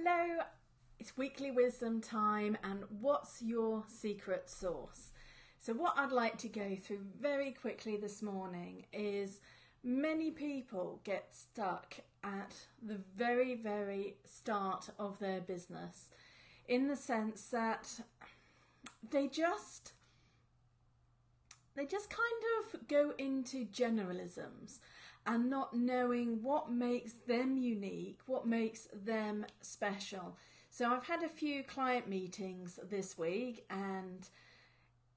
Hello, it's weekly wisdom time, and what's your secret sauce? So what I'd like to go through very quickly this morning is many people get stuck at the very start of their business, in the sense that they just kind of go into generalisms and not knowing what makes them unique, what makes them special. So I've had a few client meetings this week, and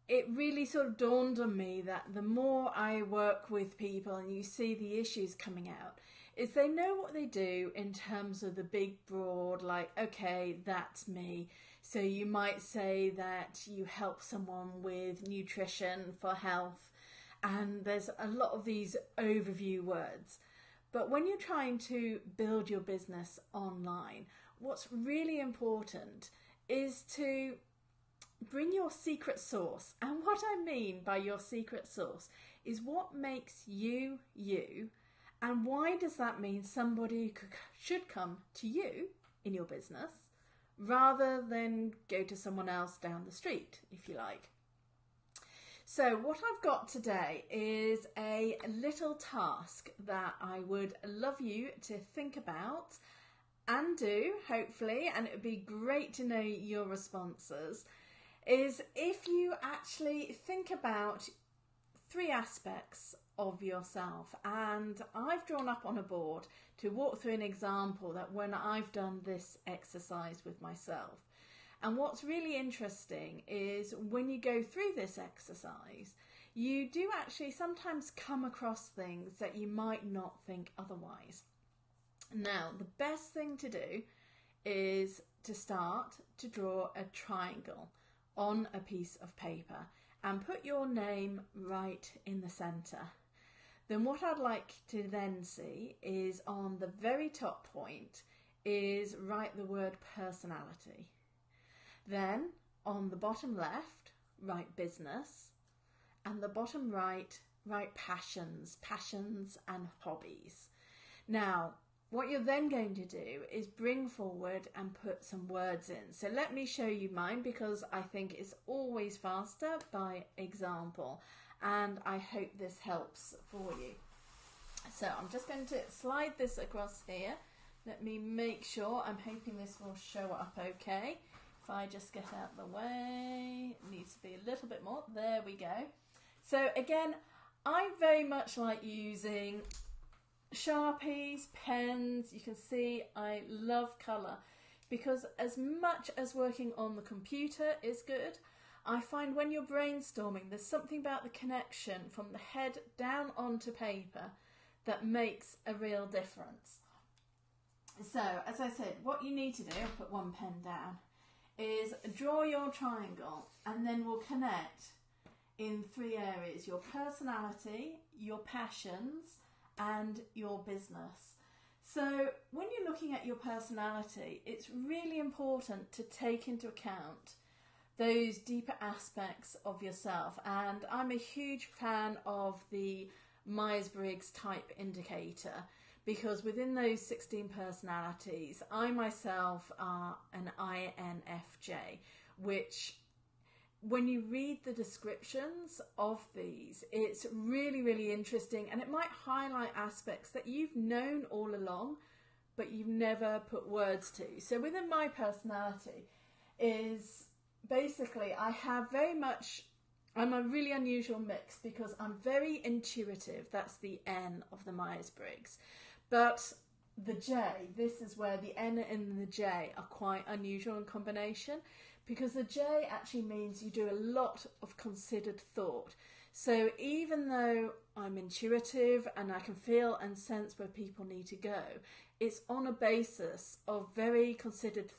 it really sort of dawned on me that the more I work with people and you see the issues coming out, is they know what they do in terms of the big broad, like, okay, that's me. So you might say that you help someone with nutrition for health, and there's a lot of these overview words. But when you're trying to build your business online, what's really important is to bring your secret sauce. And what I mean by your secret sauce is what makes you, you, and why does that mean somebody should come to you in your business rather than go to someone else down the street, if you like. So what I've got today is a little task that I would love you to think about and do, hopefully, and it would be great to know your responses, is if you actually think about three aspects of yourself. And I've drawn up on a board to walk through an example that when I've done this exercise with myself. And what's really interesting is when you go through this exercise, you do actually sometimes come across things that you might not think otherwise. Now, the best thing to do is to start to draw a triangle on a piece of paper and put your name right in the centre. Then what I'd like to then see is on the very top point is write the word personality. Then on the bottom left, write business, and the bottom right, write passions and hobbies. Now, what you're then going to do is bring forward and put some words in. So let me show you mine, because I think it's always faster by example, and I hope this helps for you. So I'm just going to slide this across here. Let me make sure. I'm hoping this will show up okay. If I just get out of the way, it needs to be a little bit more. There we go. So again, I very much like using Sharpies, pens. You can see I love colour, because as much as working on the computer is good, I find when you're brainstorming, there's something about the connection from the head down onto paper that makes a real difference. So as I said, what you need to do, I'll put one pen down, is draw your triangle, and then we'll connect in three areas: your personality, your passions, and your business. So when you're looking at your personality, it's really important to take into account those deeper aspects of yourself. And I'm a huge fan of the Myers-Briggs type indicator, because within those 16 personalities, I myself are an INFJ, which when you read the descriptions of these, it's really interesting, and it might highlight aspects that you've known all along, but you've never put words to. So within my personality is basically, I'm a really unusual mix, because I'm very intuitive. That's the N of the Myers-Briggs. But the J, this is where the N and the J are quite unusual in combination, because the J actually means you do a lot of considered thought. So even though I'm intuitive and I can feel and sense where people need to go, it's on a basis of very considered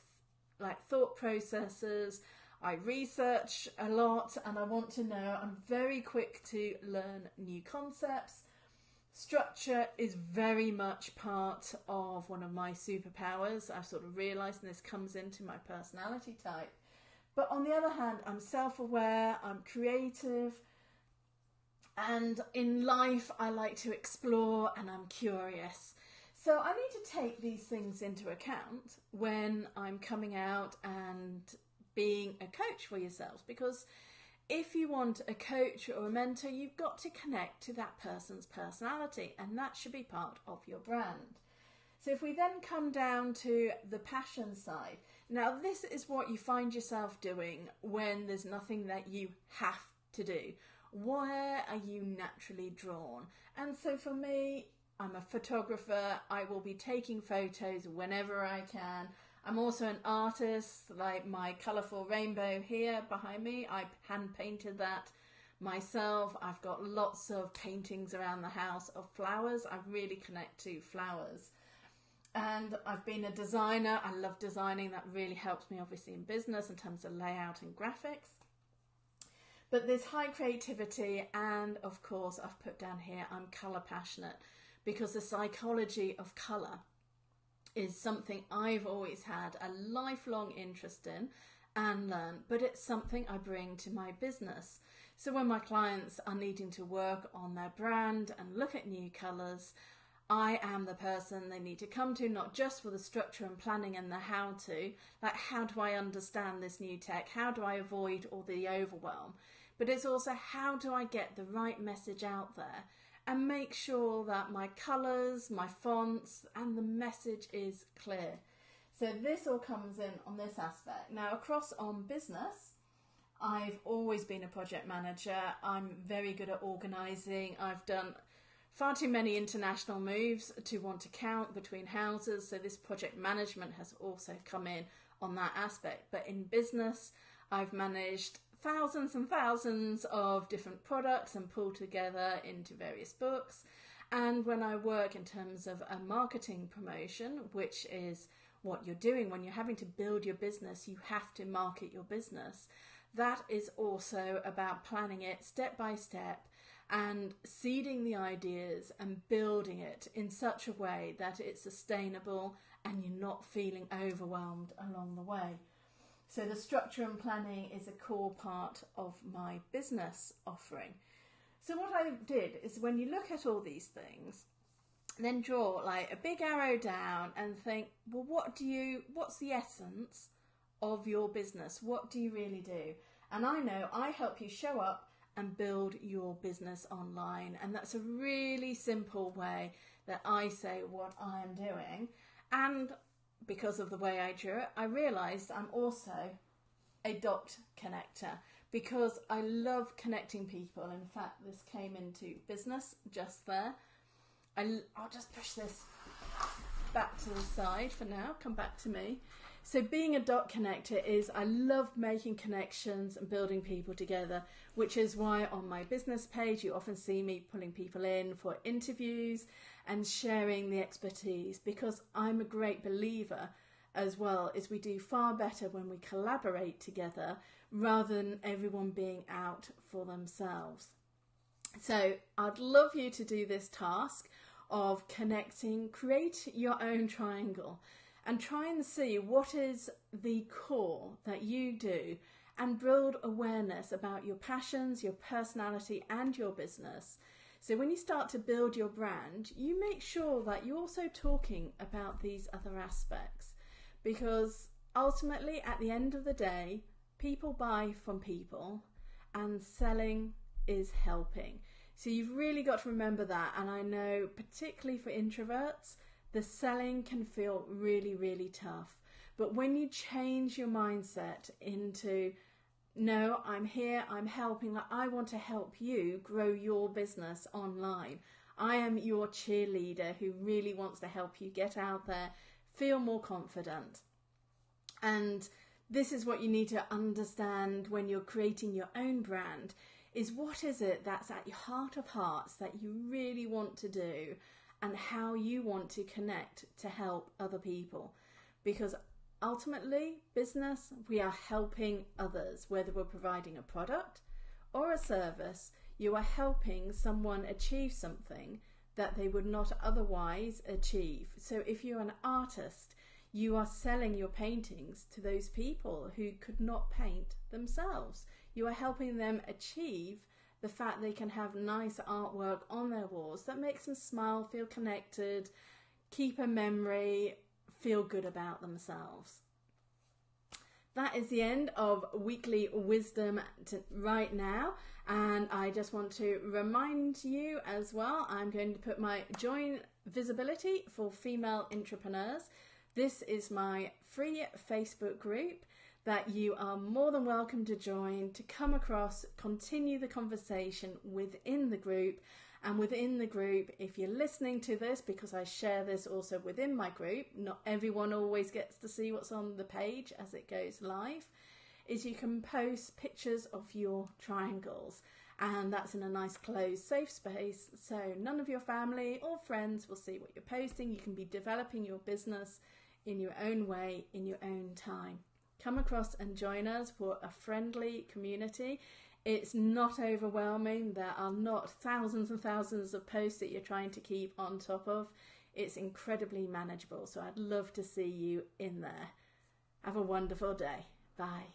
thought processes. I research a lot and I want to know. I'm very quick to learn new concepts. Structure is very much part of one of my superpowers. I've sort of realised, and this comes into my personality type. But on the other hand, I'm self-aware, I'm creative, and in life I like to explore and I'm curious. So I need to take these things into account when I'm coming out and being a coach for yourselves, because if you want a coach or a mentor, you've got to connect to that person's personality, and that should be part of your brand. So if we then come down to the passion side, now this is what you find yourself doing when there's nothing that you have to do. Where are you naturally drawn? And so for me, I'm a photographer. I will be taking photos whenever I can. I'm also an artist, like my colourful rainbow here behind me. I hand painted that myself. I've got lots of paintings around the house of flowers. I really connect to flowers. And I've been a designer. I love designing. That really helps me obviously in business in terms of layout and graphics. But there's high creativity, and of course I've put down here I'm colour passionate, because the psychology of colour is something I've always had a lifelong interest in and learn, but it's something I bring to my business. So when my clients are needing to work on their brand and look at new colours, I am the person they need to come to, not just for the structure and planning and the how to, like how do I understand this new tech, how do I avoid all the overwhelm, but it's also how do I get the right message out there and make sure that my colours, my fonts and the message is clear. So this all comes in on this aspect. Now across on business, I've always been a project manager. I'm very good at organising. I've done far too many international moves to want to count between houses, so this project management has also come in on that aspect. But in business, I've managed thousands and thousands of different products and pulled together into various books. And when I work in terms of a marketing promotion, which is what you're doing when you're having to build your business, you have to market your business. That is also about planning it step by step and seeding the ideas and building it in such a way that it's sustainable and you're not feeling overwhelmed along the way. So the structure and planning is a core part of my business offering. So what I did is, when you look at all these things, then draw like a big arrow down and think, well, what's the essence of your business? What do you really do? And I know I help you show up and build your business online. And that's a really simple way that I say what I am doing. And because of the way I drew it, I realised I'm also a dot connector, because I love connecting people. In fact, this came into business just there. I'll just push this back to the side for now, come back to me. So being a dot connector is, I love making connections and building people together, which is why on my business page you often see me pulling people in for interviews and sharing the expertise, because I'm a great believer as well is we do far better when we collaborate together rather than everyone being out for themselves. So I'd love you to do this task of connecting, create your own triangle and try and see what is the core that you do and build awareness about your passions, your personality and your business. So when you start to build your brand, you make sure that you're also talking about these other aspects, because ultimately at the end of the day, people buy from people and selling is helping. So you've really got to remember that. And I know particularly for introverts, the selling can feel really, really tough. But when you change your mindset into, no, I'm here, I'm helping, I want to help you grow your business online. I am your cheerleader who really wants to help you get out there, feel more confident. And this is what you need to understand when you're creating your own brand, is what is it that's at your heart of hearts that you really want to do and how you want to connect to help other people. Because ultimately, business, we are helping others, whether we're providing a product or a service, you are helping someone achieve something that they would not otherwise achieve. So if you're an artist, you are selling your paintings to those people who could not paint themselves. You are helping them achieve the fact they can have nice artwork on their walls that makes them smile, feel connected, keep a memory, feel good about themselves. That is the end of weekly wisdom right now, and I just want to remind you as well, I'm going to put my join visibility for female entrepreneurs. This is my free Facebook group that you are more than welcome to join, to come across, continue the conversation within the group. And within the group, if you're listening to this, because I share this also within my group, not everyone always gets to see what's on the page as it goes live, is you can post pictures of your triangles. And that's in a nice closed safe space, so none of your family or friends will see what you're posting. You can be developing your business in your own way, in your own time. Come across and join us for a friendly community. It's not overwhelming. There are not thousands and thousands of posts that you're trying to keep on top of. It's incredibly manageable. So I'd love to see you in there. Have a wonderful day. Bye.